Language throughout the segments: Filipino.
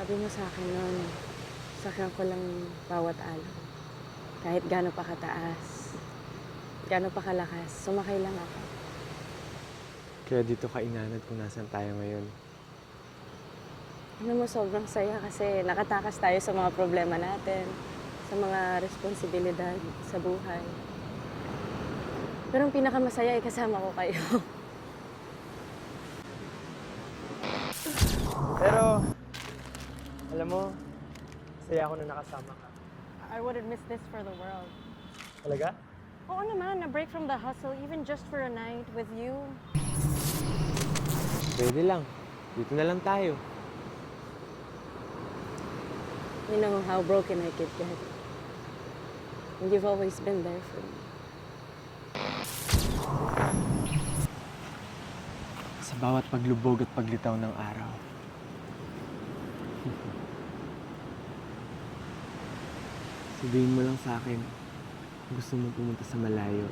Sabi mo sa akin noon, sakyan ko lang bawat alon. Kahit gaano pa kataas, gaano pa kalakas, sumakay lang ako. Kaya dito ka inanad kung nasan tayo ngayon. Ano mo, sobrang saya kasi nakatakas tayo sa mga problema natin, sa mga responsibilidad sa buhay. Pero ang pinakamasaya ay kasama ko kayo. Pero, alam mo, saya ako na nakasama ka. I wouldn't miss this for the world. Talaga? Oo naman, a break from the hustle, even just for a night with you. Pwede lang. Dito na lang tayo. You know how broken I could get. And you've always been there for me. Sa bawat paglubog at paglitaw ng araw. Sabihin mo lang sa akin, gusto mo pumunta sa malayo.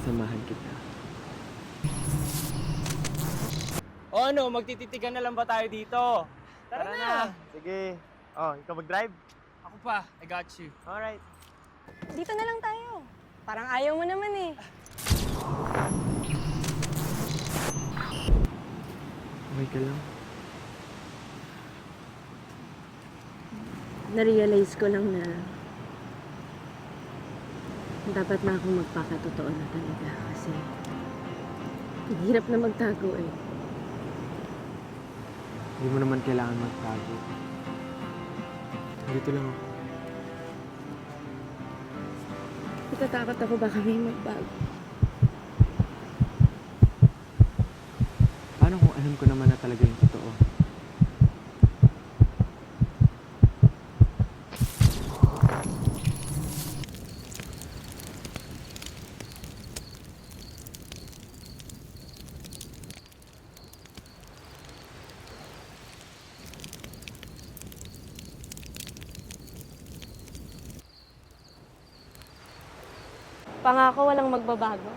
Samahan kita. O ano, magtititigan na lang ba tayo dito? Tara na! Sige. Oh, ikaw mag-drive? Ako pa, I got you. Alright. Dito na lang tayo. Parang ayaw mo naman eh. Okay ka lang? Na-realize ko lang na dapat na ako magpakatotoo na talaga kasi ang hirap na magtago eh. Hindi mo naman kailangan magtago. Dito lang ako. Natatakot ako baka may magbago. Paano kung alam ko naman na talaga yung totoo? Pangako walang magbabago.